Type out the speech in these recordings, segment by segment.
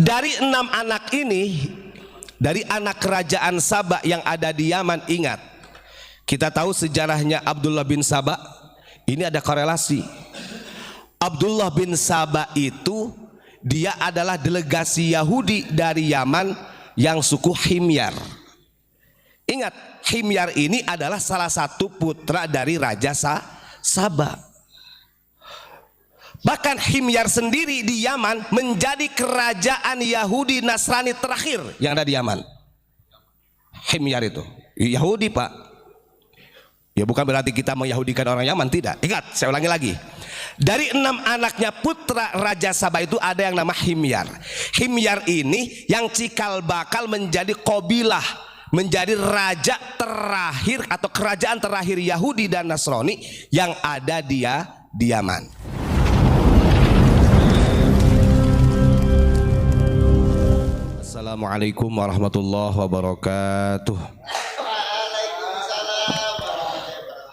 Dari 6 anak ini, dari anak kerajaan Saba yang ada di Yaman, ingat, kita tahu sejarahnya Abdullah bin Saba. Ini ada korelasi. Abdullah bin Saba itu dia adalah delegasi Yahudi dari Yaman yang suku Himyar. Ingat, Himyar ini adalah salah satu putra dari Raja Saba. Bahkan Himyar sendiri di Yaman menjadi kerajaan Yahudi Nasrani terakhir yang ada di Yaman. Himyar itu Yahudi, Pak. Ya bukan berarti kita mengyahudikan orang Yaman, tidak. Ingat, saya ulangi lagi. Dari 6 anaknya putra Raja Saba itu ada yang nama Himyar. Himyar ini yang cikal bakal menjadi qabilah, menjadi raja terakhir atau kerajaan terakhir Yahudi dan Nasrani yang ada di Yaman. Assalamualaikum warahmatullahi wabarakatuh.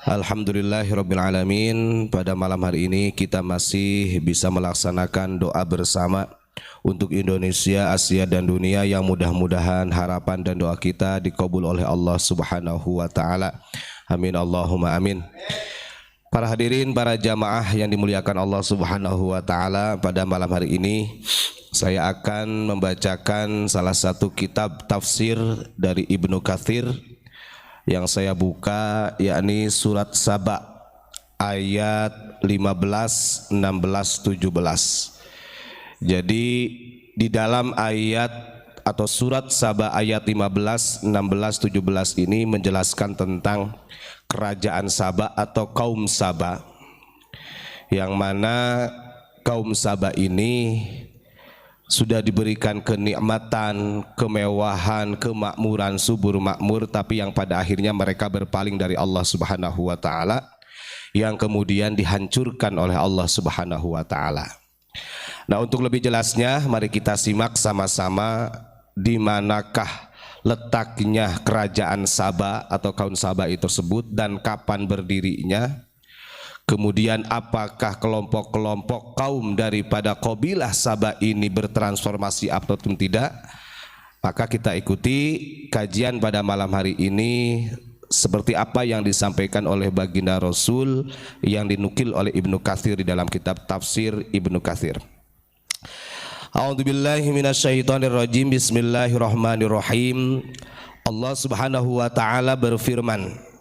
Alhamdulillahirrabbilalamin. Pada malam hari ini kita masih bisa melaksanakan doa bersama untuk Indonesia, Asia dan dunia, yang mudah-mudahan harapan dan doa kita dikabul oleh Allah Subhanahu wa taala. Amin Allahumma amin. Para hadirin, para jamaah yang dimuliakan Allah Subhanahu wa taala, pada malam hari ini saya akan membacakan salah satu kitab tafsir dari Ibnu Katsir yang saya buka, yakni surat Saba ayat 15, 16, 17. Jadi di dalam ayat atau surat Saba ayat 15, 16, 17 ini menjelaskan tentang kerajaan Saba atau kaum Saba, yang mana kaum Saba ini sudah diberikan kenikmatan, kemewahan, kemakmuran, subur makmur, tapi yang pada akhirnya mereka berpaling dari Allah Subhanahu wa taala, yang kemudian dihancurkan oleh Allah Subhanahu wa taala. Nah, untuk lebih jelasnya mari kita simak sama-sama di manakah letaknya kerajaan Saba atau kaum Saba itu tersebut dan kapan berdirinya. Kemudian apakah kelompok-kelompok kaum daripada kabilah Saba ini bertransformasi atau tidak? Maka kita ikuti kajian pada malam hari ini seperti apa yang disampaikan oleh baginda Rasul yang dinukil oleh Ibnu Katsir di dalam kitab tafsir Ibnu Katsir. A'udzubillahi minasyaitonirrajim. Bismillahirrahmanirrahim. Allah Subhanahu wa taala berfirman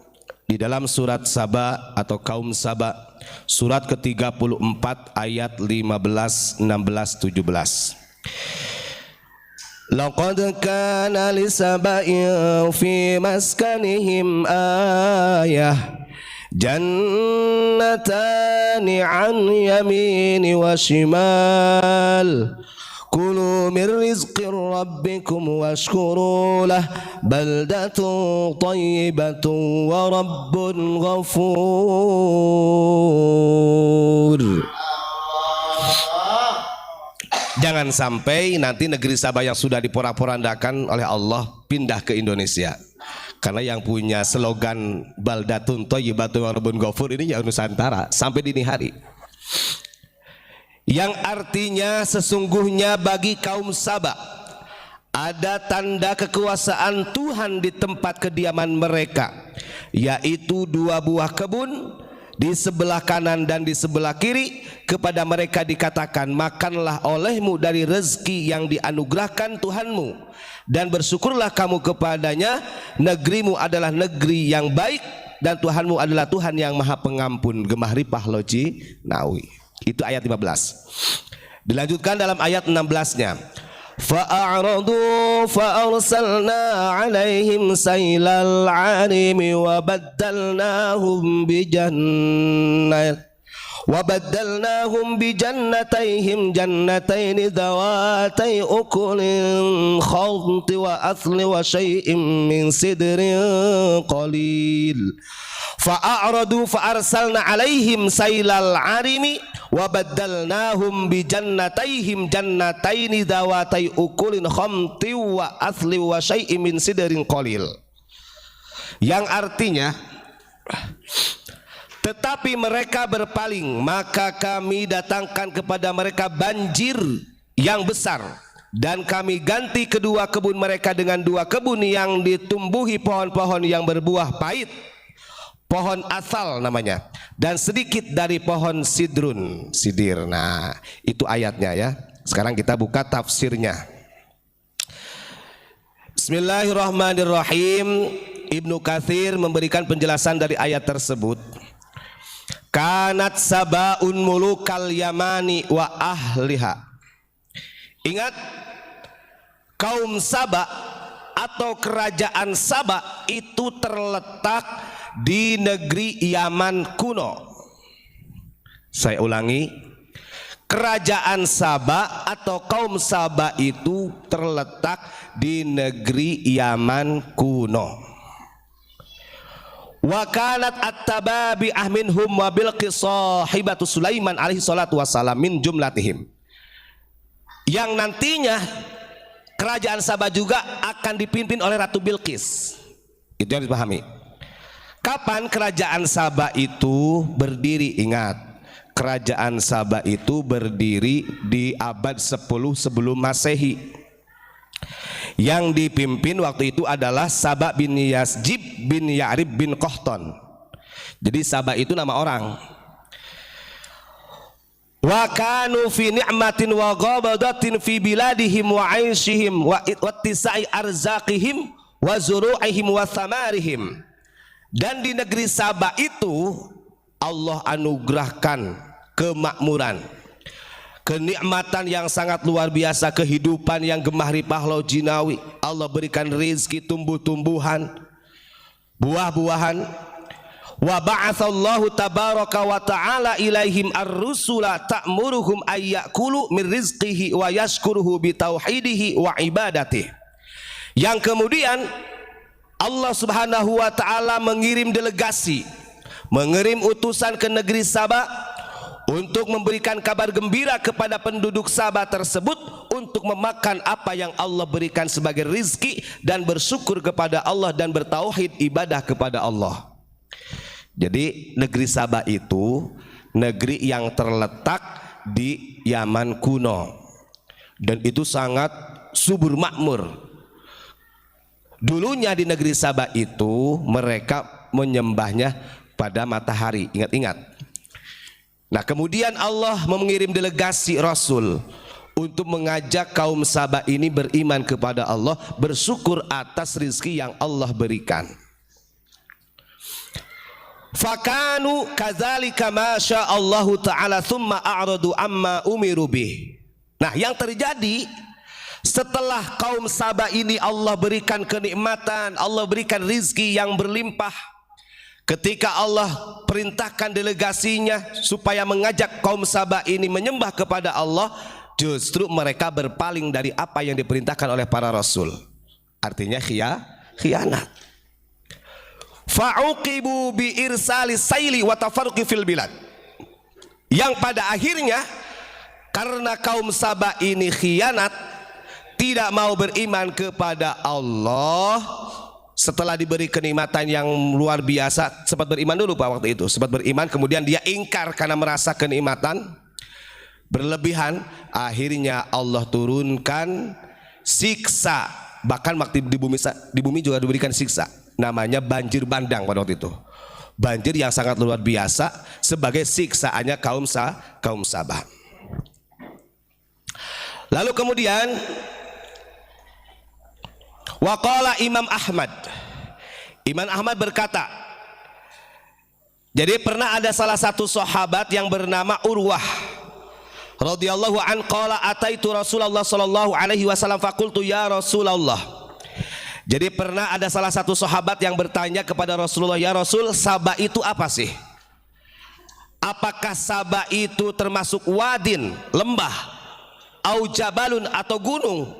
di dalam surat Saba atau kaum Saba, surat ke-34 ayat 15, 16, 17. Laqad kana li saba'in fi maskanihim ayah jannatani an yamini wa shimal kulu min rizqi rabbikum washkuru lah baldatun tayyibatun wa rabbun ghafur. Jangan sampai nanti negeri Saba yang sudah diporak-porandakan oleh Allah pindah ke Indonesia, karena yang punya slogan baldatun tayyibatun wa rabbun ghafur ini ya Nusantara sampai dini hari, yang artinya sesungguhnya bagi kaum Saba ada tanda kekuasaan Tuhan di tempat kediaman mereka, yaitu 2 buah kebun di sebelah kanan dan di sebelah kiri. Kepada mereka dikatakan, makanlah olehmu dari rezeki yang dianugerahkan Tuhanmu dan bersyukurlah kamu kepadanya. Negerimu adalah negeri yang baik dan Tuhanmu adalah Tuhan yang maha pengampun, gemah ripah loji nawi. Itu ayat 15. Dilanjutkan dalam ayat 16-nya. Fa'aradu fa'arsalna 'alaihim sailal 'arimi wa baddalnahum bijannatayhim jannatayn dawatay ukulin khamti wa asli wa syai'in min sidrin qalil. Fa'aradu fa'arsalna 'alaihim sailal 'arimi wa baddalnahum bijannatayhim jannataini dawatay ukulin khamti wa asli wa syai'in min sidrin qalil. Yang artinya, tetapi mereka berpaling, maka kami datangkan kepada mereka banjir yang besar Dan kami ganti kedua kebun mereka dengan dua kebun yang ditumbuhi pohon-pohon yang berbuah pahit, pohon asal namanya, dan sedikit dari pohon sidir. Nah, itu ayatnya ya. Sekarang kita buka tafsirnya. Bismillahirrahmanirrahim. Ibnu Katsir memberikan penjelasan dari ayat tersebut. Kanat sabaun mulukal yamani wa ahliha. Ingat, kaum Saba atau kerajaan Saba itu terletak di negeri Yaman kuno. Saya ulangi, kerajaan Saba atau kaum Saba itu terletak di negeri Yaman kuno. Wa kanat at-tababi ahminhum wa bilqis sahibatu Sulaiman alaihi salatu wassalam min jumlatihim. Yang nantinya kerajaan Saba juga akan dipimpin oleh Ratu Bilqis. Itu yang dipahami. Kapan kerajaan Saba itu berdiri? Ingat, kerajaan Saba itu berdiri di abad 10 sebelum Masehi. Yang dipimpin waktu itu adalah Saba bin Yazjib bin Ya'rib bin Qahtan. Jadi Saba itu nama orang. Wa kanu fi ni'matin wa ghadadatin fi biladihim wa 'aishihim wa ittisa'i arzaqihim wa zuru'ihim wa thamarihim. Dan di negeri Saba itu Allah anugerahkan kemakmuran, kenikmatan yang sangat luar biasa, kehidupan yang gemah ripah jinawi. Allah berikan rezeki, tumbuh-tumbuhan, buah-buahan. Wa ba'atsallahu tabaraka wa ta'ala ilaihim ar-rusula ta'muruhum ayyakulu min rizqihi wa yashkuruhu bi tauhidihi wa ibadatihi. Yang kemudian Allah Subhanahu wa taala mengirim delegasi, mengirim utusan ke negeri Saba untuk memberikan kabar gembira kepada penduduk Saba tersebut untuk memakan apa yang Allah berikan sebagai rizki dan bersyukur kepada Allah dan bertauhid ibadah kepada Allah. Jadi negeri Saba itu negeri yang terletak di Yaman kuno dan itu sangat subur makmur. Dulunya di negeri Saba itu mereka menyembahnya pada matahari. Ingat-ingat. Nah, kemudian Allah mengirim delegasi Rasul untuk mengajak kaum Saba ini beriman kepada Allah, bersyukur atas rizki yang Allah berikan. Fakanu kadzalika ma sya'allahu ta'ala thumma a'radu amma umiru bih. Nah, yang terjadi setelah kaum Saba ini Allah berikan kenikmatan, Allah berikan rizki yang berlimpah. Ketika Allah perintahkan delegasinya supaya mengajak kaum Saba ini menyembah kepada Allah, justru mereka berpaling dari apa yang diperintahkan oleh para rasul. Artinya khianat. Fa'uqibu bi irsali saili wa tafarruqi fil bilad. Yang pada akhirnya karena kaum Saba ini khianat, tidak mau beriman kepada Allah, setelah diberi kenikmatan yang luar biasa, sempat beriman dulu Pak waktu itu, sempat beriman, kemudian dia ingkar karena merasa kenikmatan berlebihan, akhirnya Allah turunkan siksa. Bahkan waktu di bumi juga diberikan siksa, namanya banjir bandang pada waktu itu. Banjir yang sangat luar biasa sebagai siksaannya kaum Saba. Lalu kemudian waqala Imam Ahmad. Imam Ahmad berkata, jadi pernah ada salah satu sahabat yang bernama Urwah radhiyallahu an qala ataitu Rasulullah sallallahu alaihi wasallam faqultu ya Rasulullah. Jadi pernah ada salah satu sahabat yang bertanya kepada Rasulullah, ya Rasul, Saba itu apa sih? Apakah Saba itu termasuk wadin, lembah, au jabalun atau gunung,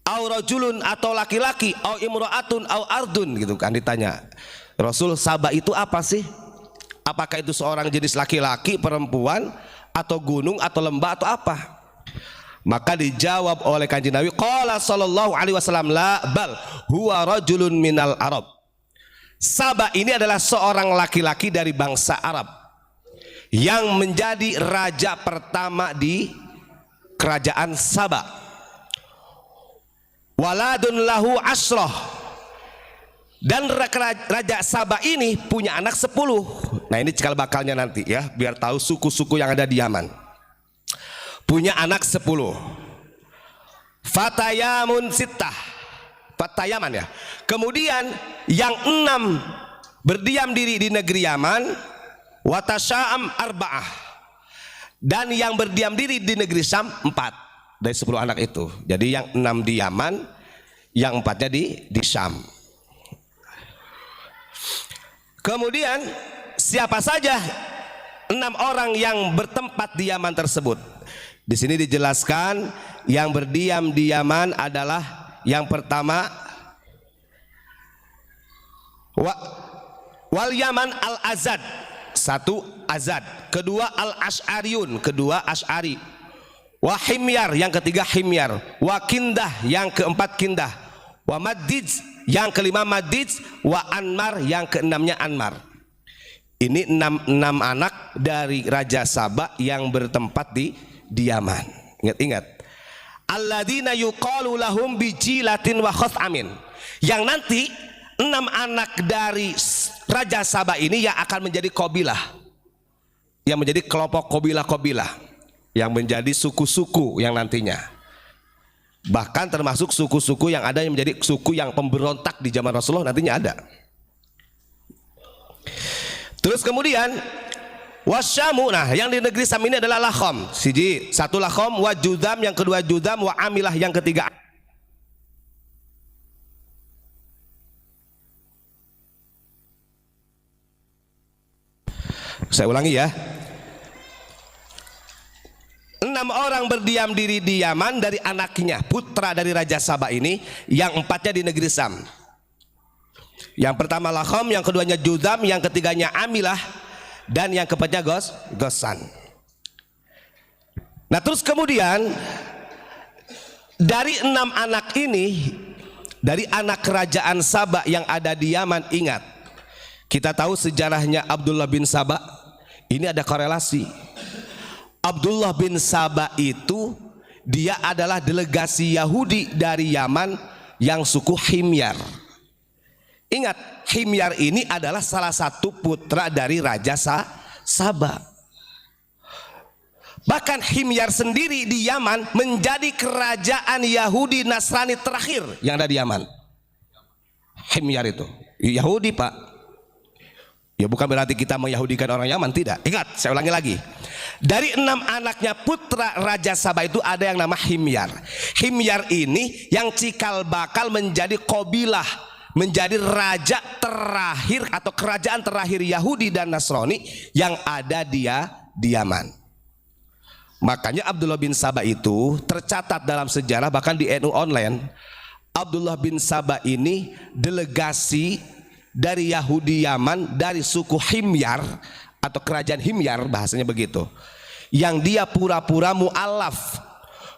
au rajulun atau laki-laki, au imra'atun au ardun, gitu kan ditanya. Rasul, Saba itu apa sih? Apakah itu seorang jenis laki-laki, perempuan, atau gunung, atau lembah, atau apa? Maka dijawab oleh Kanjeng Nabi, qala sallallahu alaihi wasallam, la bal huwa rajulun minal Arab. Saba ini adalah seorang laki-laki dari bangsa Arab yang menjadi raja pertama di kerajaan Saba. waladun lahu asroh, dan Raja Saba ini punya anak 10. Nah ini cikal bakalnya nanti ya, biar tahu suku-suku yang ada di Yaman. Punya anak 10. Fatayamun sittah, Fatayaman ya. Kemudian yang 6 berdiam diri di negeri Yaman. Watasya'am arba'ah, dan yang berdiam diri di negeri Syam 4 dari 10 anak itu. Jadi yang 6 di Yaman, yang 4-nya di Syam. Kemudian siapa saja 6 orang yang bertempat di Yaman tersebut? Di sini dijelaskan yang berdiam di Yaman adalah yang pertama wal Yaman al-Azad, 1 Azad, kedua al-Ash'ariyun, kedua Ash'ari, wa Himyar, yang ketiga Himyar, wa Kindah, yang keempat Kindah, wa Madij, yang kelima Madij, wa Anmar, yang keenamnya Anmar. Ini 6 anak dari Raja Saba yang bertempat di Yaman. Ingat-ingat, alladzina yuqalu lahum bijilatin wa khothamin, yang nanti 6 anak dari Raja Saba ini yang akan menjadi qabilah, yang menjadi kelompok qabilah-qabilah, yang menjadi suku-suku yang nantinya, bahkan termasuk suku-suku yang ada yang menjadi suku yang pemberontak di zaman Rasulullah nantinya ada. Terus kemudian wasyamu, nah yang di negeri Syam ini adalah Lakhom, 1 Lakhom, wa Judam, yang kedua Judam, wa Amilah, yang ketiga. Saya ulangi ya, 6 orang berdiam diri di Yaman dari anaknya, putra dari Raja Saba ini, yang 4-nya di negeri Syam. Yang pertama Lakhom, yang keduanya Judam, yang ketiganya Amilah, dan yang keempatnya Gosan. Nah terus kemudian dari 6 anak ini, dari anak kerajaan Saba yang ada di Yaman, ingat, kita tahu sejarahnya Abdullah bin Saba, ini ada korelasi. Abdullah bin Saba itu dia adalah delegasi Yahudi dari Yaman yang suku Himyar. Ingat, Himyar ini adalah salah satu putra dari Raja Saba. Bahkan Himyar sendiri di Yaman menjadi kerajaan Yahudi Nasrani terakhir yang ada di Yaman. Himyar itu Yahudi, Pak. Ya bukan berarti kita meyahudikan orang Yaman, tidak. Ingat, saya ulangi lagi. Dari 6 anaknya putra Raja Saba itu ada yang nama Himyar. Himyar ini yang cikal bakal menjadi qabilah, menjadi raja terakhir atau kerajaan terakhir Yahudi dan Nasrani yang ada di Yaman. Makanya Abdullah bin Saba itu tercatat dalam sejarah, bahkan di NU online, Abdullah bin Saba ini delegasi dari Yahudi Yaman, dari suku Himyar atau kerajaan Himyar, bahasanya begitu, yang dia pura-pura mu'alaf,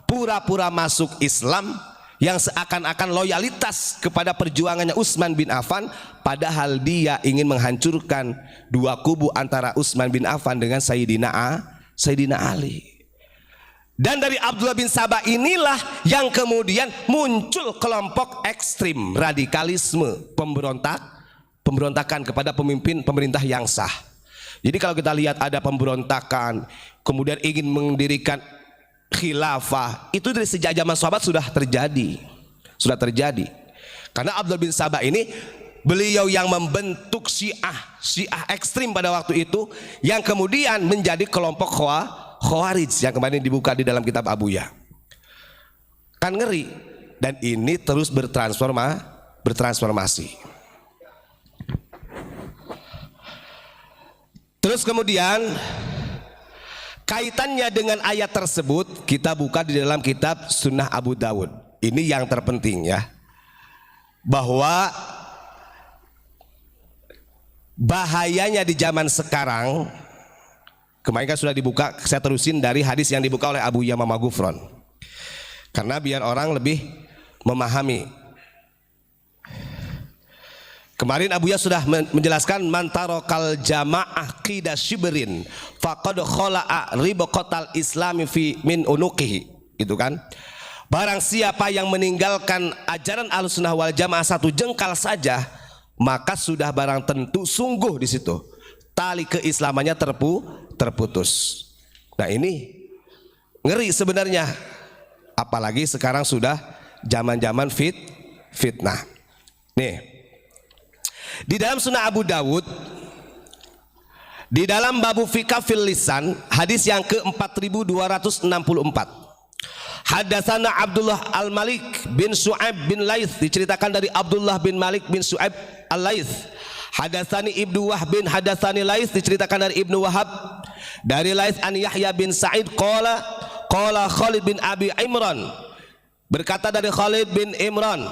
pura-pura masuk Islam, yang seakan-akan loyalitas kepada perjuangannya Utsman bin Affan, padahal dia ingin menghancurkan dua kubu antara Utsman bin Affan dengan Sayyidina Ali. Dan dari Abdullah bin Saba inilah yang kemudian muncul kelompok ekstrim, radikalisme, pemberontakan kepada pemimpin pemerintah yang sah. Jadi kalau kita lihat ada pemberontakan, kemudian ingin mendirikan khilafah, itu dari sejak zaman sahabat sudah terjadi. Karena Abdullah bin Saba ini, beliau yang membentuk Syiah ekstrim pada waktu itu, yang kemudian menjadi kelompok Khawarij yang kemarin dibuka di dalam kitab Abuya. Kan ngeri. Dan ini terus bertransformasi. Terus kemudian kaitannya dengan ayat tersebut kita buka di dalam kitab Sunnah Abu Dawud. Ini yang terpenting ya, bahwa bahayanya di zaman sekarang, kemarin kan sudah dibuka, saya terusin dari hadis yang dibuka oleh Abu Yamamah Ghufran, karena biar orang lebih memahami. Kemarin Abu Ya sudah menjelaskan mantarokal jamaah qida shibrin faqad khala'a ribqatal islami fi min unuqihi, itu kan. Barang siapa yang meninggalkan ajaran Ahlussunnah wal Jamaah satu jengkal saja, maka sudah barang tentu sungguh di situ tali keislamannya terputus. Nah ini ngeri sebenarnya, apalagi sekarang sudah zaman-zaman fitnah. Nih, di dalam Sunan Abu Dawud, di dalam babu fikah fil lisan, hadis yang ke-4264. Hadatsana Abdullah al-Malik bin Su'aib bin Laits, diceritakan dari Abdullah bin Malik bin Su'aib al-Laits. Hadatsani Ibnu Wahb bin hadatsani Laits, diceritakan dari Ibnu Wahab dari Laits an Yahya bin Sa'id qala Khalid bin Abi Imran, berkata dari Khalid bin Imran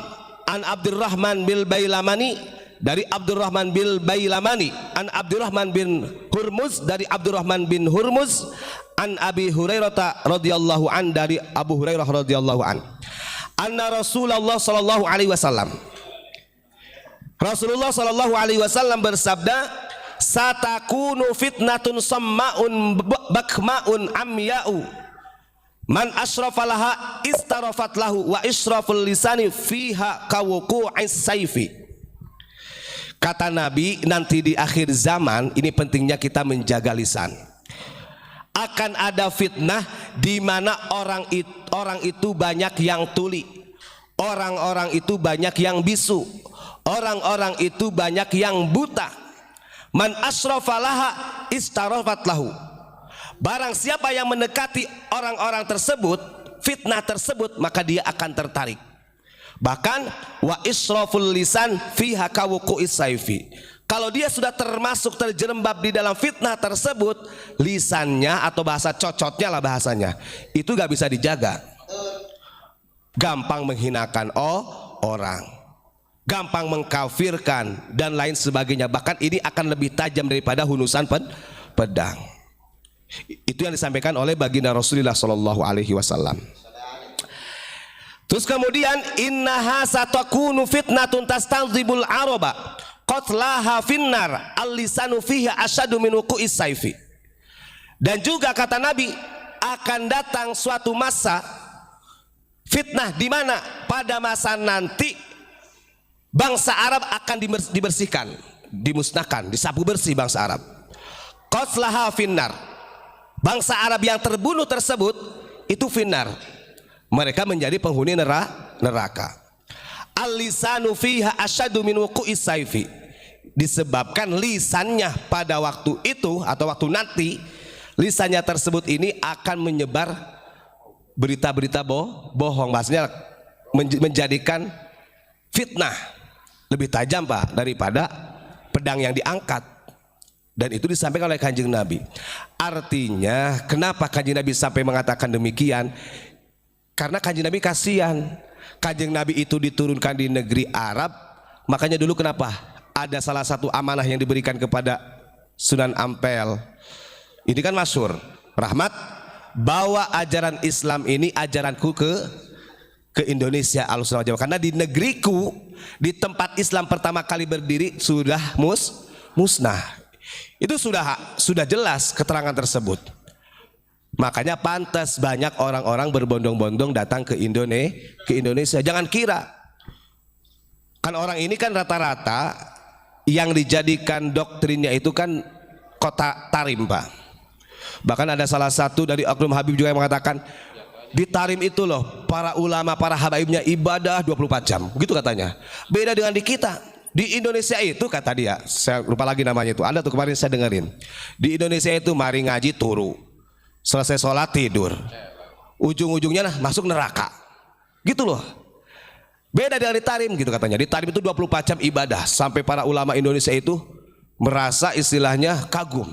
an Abdurrahman bil Bailamani, dari Abdurrahman bil Bailamani an Abdurrahman bin Hurmuz, dari Abdurrahman bin Hurmuz an Abi Hurairah radhiyallahu an, dari Abu Hurairah radhiyallahu an, anna Rasulullah sallallahu alaihi wasallam, Rasulullah sallallahu alaihi wasallam bersabda, satakunu fitnatun sammaun bakmaun amya'u man asrafalaha istarafat lahu wa israful lisani fiha kawuqu'is saifi. Kata Nabi, nanti di akhir zaman ini pentingnya kita menjaga lisan. Akan ada fitnah di mana orang itu banyak yang tuli, orang-orang itu banyak yang bisu, orang-orang itu banyak yang buta. Man asrafalaha istarafat lahu. Barang siapa yang mendekati orang-orang tersebut, fitnah tersebut, maka dia akan tertarik. Bahkan wa israful lisan fiha kawuqu'is saifi. Kalau dia sudah termasuk terjerembab di dalam fitnah tersebut, lisannya atau bahasa cocotnya lah bahasanya, itu gak bisa dijaga. Gampang menghinakan orang, gampang mengkafirkan dan lain sebagainya. Bahkan ini akan lebih tajam daripada hunusan pedang. Itu yang disampaikan oleh baginda Rasulullah Shallallahu Alaihi Wasallam. Terus kemudian innaha satakunu fitnatun tastadzibul araba qatlaha finnar al-lisanu fiha asyadu min wuqu'is saifi. Dan juga kata Nabi, akan datang suatu masa fitnah di mana pada masa nanti bangsa Arab akan dibersihkan, dimusnahkan, disapu bersih bangsa Arab. Qatlaha finnar, bangsa Arab yang terbunuh tersebut itu finnar, mereka menjadi penghuni neraka. Al-lisanu fiha asyadu min wuqu'is saifi, disebabkan lisannya pada waktu itu atau waktu nanti, lisannya tersebut ini akan menyebar berita-berita bohong, maksudnya menjadikan fitnah lebih tajam Pak daripada pedang yang diangkat. Dan itu disampaikan oleh Kanjeng Nabi. Artinya kenapa Kanjeng Nabi sampai mengatakan demikian? Karena Kanjeng Nabi kasihan. Kanjeng Nabi itu diturunkan di negeri Arab, makanya dulu kenapa ada salah satu amanah yang diberikan kepada Sunan Ampel. Ini kan masyhur, Rahmat, bawa ajaran Islam ini, ajaranku ke Indonesia Ahlussunnah wal Jamaah. Karena di negeriku, di tempat Islam pertama kali berdiri sudah musnah. Itu sudah jelas keterangan tersebut. Makanya pantas banyak orang-orang berbondong-bondong datang ke Indonesia. Jangan kira, kan orang ini kan rata-rata yang dijadikan doktrinnya itu kan kota Tarim Pak. Bahkan ada salah satu dari Oknum Habib juga yang mengatakan di Tarim itu loh para ulama, para habaibnya ibadah 24 jam, begitu katanya. Beda dengan di kita. Di Indonesia itu kata dia, saya lupa lagi namanya itu, ada tuh kemarin saya dengerin. Di Indonesia itu mari ngaji turu, selesai sholat tidur, ujung-ujungnya masuk neraka, gitu loh. Beda dengan di Tarim gitu katanya. Di Tarim itu 24 jam ibadah, sampai para ulama Indonesia itu merasa istilahnya kagum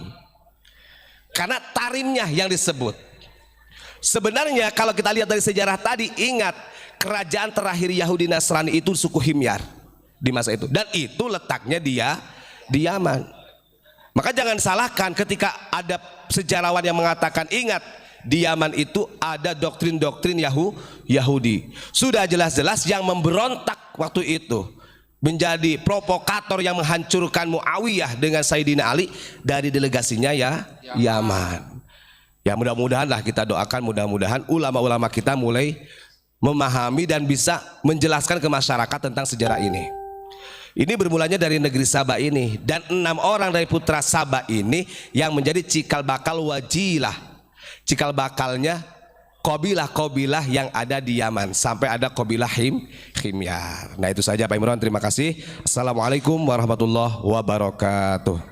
karena Tarimnya yang disebut. Sebenarnya kalau kita lihat dari sejarah tadi, ingat kerajaan terakhir Yahudi Nasrani itu suku Himyar di masa itu, dan itu letaknya dia di Yaman. Maka jangan salahkan ketika ada sejarawan yang mengatakan, ingat di Yaman itu ada doktrin-doktrin Yahudi. Sudah jelas-jelas yang memberontak waktu itu, menjadi provokator yang menghancurkan Muawiyah dengan Sayyidina Ali dari delegasinya Yaman. Ya mudah-mudahan lah kita doakan, mudah-mudahan ulama-ulama kita mulai memahami dan bisa menjelaskan ke masyarakat tentang sejarah ini. Ini bermulanya dari negeri Sabah ini, dan 6 orang dari putra Sabah ini yang menjadi cikal bakal Wajilah, cikal bakalnya kabilah-kabilah yang ada di Yaman, sampai ada kabilah Himyar. Nah itu saja Pak Imron, terima kasih. Assalamualaikum warahmatullahi wabarakatuh.